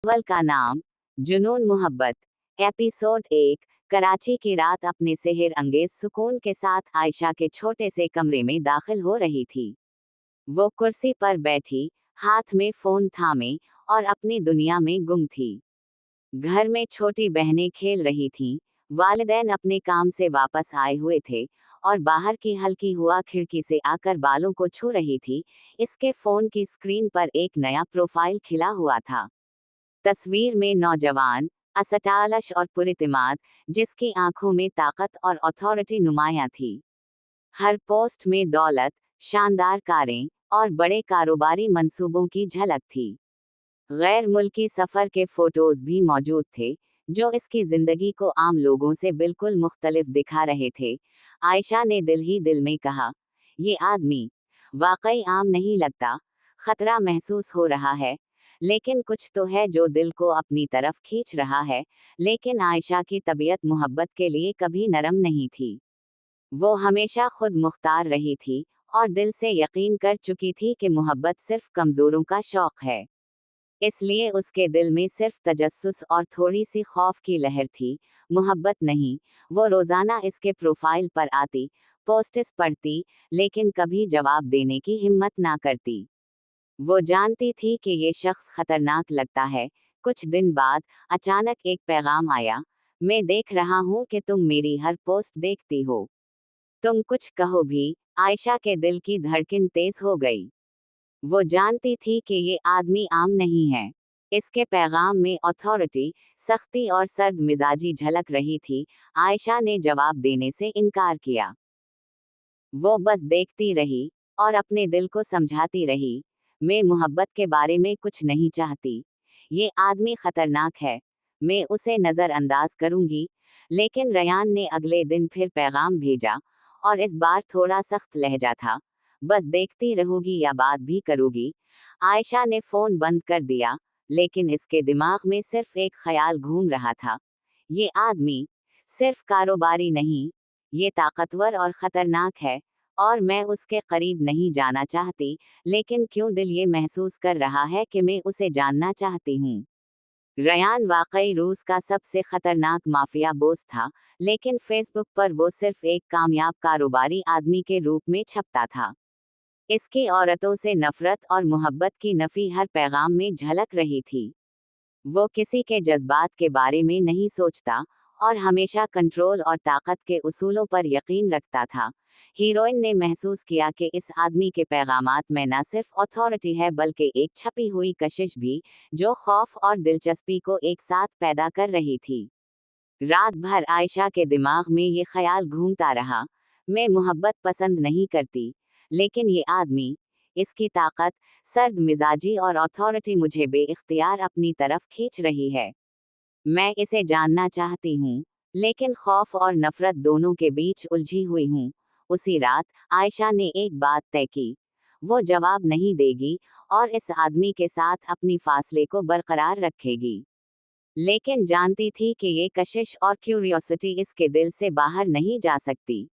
Novel का नाम जुनून मोहब्बत। एपिसोड 1। कराची की रात अपने सेहर अंगेज सुकून के साथ आयशा के छोटे से कमरे में दाखिल हो रही थी। वो कुर्सी पर बैठी, हाथ में फोन थामे और अपनी दुनिया में गुम थी। घर में छोटी बहनें खेल रही थीं, वालिदैन अपने काम से वापस आए हुए थे और बाहर की हल्की हवा खिड़की से आकर बालों को छू रही थी। इसके फोन की स्क्रीन पर एक नया प्रोफाइल खिला हुआ था। तस्वीर में नौजवान, असटालश और पुरइत्मीनान, जिसकी आंखों में ताकत और अथॉरिटी नुमायां थी। हर पोस्ट में दौलत, शानदार कारें और बड़े कारोबारी मंसूबों की झलक थी। गैर मुल्की सफर के फोटोज भी मौजूद थे, जो इसकी जिंदगी को आम लोगों से बिल्कुल मुख्तलिफ दिखा रहे थे। आयशा ने दिल ही दिल में कहा, ये आदमी वाकई आम नहीं लगता। खतरा महसूस हो रहा है, लेकिन कुछ तो है जो दिल को अपनी तरफ खींच रहा है। लेकिन आयशा की तबीयत मोहब्बत के लिए कभी नरम नहीं थी। वो हमेशा खुद मुख्तार रही थी और दिल से यकीन कर चुकी थी कि मोहब्बत सिर्फ कमजोरों का शौक है। इसलिए उसके दिल में सिर्फ तजस्सुस और थोड़ी सी खौफ की लहर थी, मोहब्बत नहीं। वो रोजाना इसके प्रोफाइल पर आती, पोस्ट्स पढ़ती, लेकिन कभी जवाब देने की हिम्मत ना करती। वो जानती थी कि ये शख्स खतरनाक लगता है। कुछ दिन बाद अचानक एक पैगाम आया, मैं देख रहा हूँ कि तुम मेरी हर पोस्ट देखती हो। तुम कुछ कहो भी। आयशा के दिल की धड़कन तेज हो गई। वो जानती थी कि ये आदमी आम नहीं है। इसके पैगाम में अथॉरिटी, सख्ती और सर्द मिजाजी झलक रही थी। आयशा ने जवाब देने से इनकार किया। वो बस देखती रही और अपने दिल को समझाती रही, मैं मोहब्बत के बारे में कुछ नहीं चाहती। ये आदमी खतरनाक है, मैं उसे नज़रअंदाज करूंगी। लेकिन रयान ने अगले दिन फिर पैगाम भेजा, और इस बार थोड़ा सख्त लहजा था, बस देखती रहोगी या बात भी करोगी। आयशा ने फ़ोन बंद कर दिया, लेकिन इसके दिमाग में सिर्फ एक ख्याल घूम रहा था, ये आदमी सिर्फ कारोबारी नहीं, ये ताकतवर और खतरनाक है, और मैं उसके करीब नहीं जाना चाहती। लेकिन क्यों दिल ये महसूस कर रहा है कि मैं उसे जानना चाहती हूँ। रयान वाकई रूस का सबसे खतरनाक माफिया बोस था, लेकिन फेसबुक पर वो सिर्फ एक कामयाब कारोबारी आदमी के रूप में छपता था। इसकी औरतों से नफरत और मोहब्बत की नफी हर पैगाम में झलक रही थी। वो किसी के जज्बात के बारे में नहीं सोचता और हमेशा कंट्रोल और ताकत के उसूलों पर यकीन रखता था। हीरोइन ने महसूस किया कि इस आदमी के पैगामात में न सिर्फ अथॉरिटी है, बल्कि एक छपी हुई कशिश भी, जो खौफ और दिलचस्पी को एक साथ पैदा कर रही थी। रात भर आयशा के दिमाग में ये ख्याल घूमता रहा, मैं मोहब्बत पसंद नहीं करती, लेकिन ये आदमी, इसकी ताकत, सर्द मिजाजी और अथॉरिटी मुझे बेइख्तियार अपनी तरफ खींच रही है। मैं इसे जानना चाहती हूँ, लेकिन खौफ और नफरत दोनों के बीच उलझी हुई हूँ। उसी रात आयशा ने एक बात तय की, वो जवाब नहीं देगी और इस आदमी के साथ अपनी फासले को बरकरार रखेगी। लेकिन जानती थी कि ये कशिश और क्यूरियोसिटी इसके दिल से बाहर नहीं जा सकती।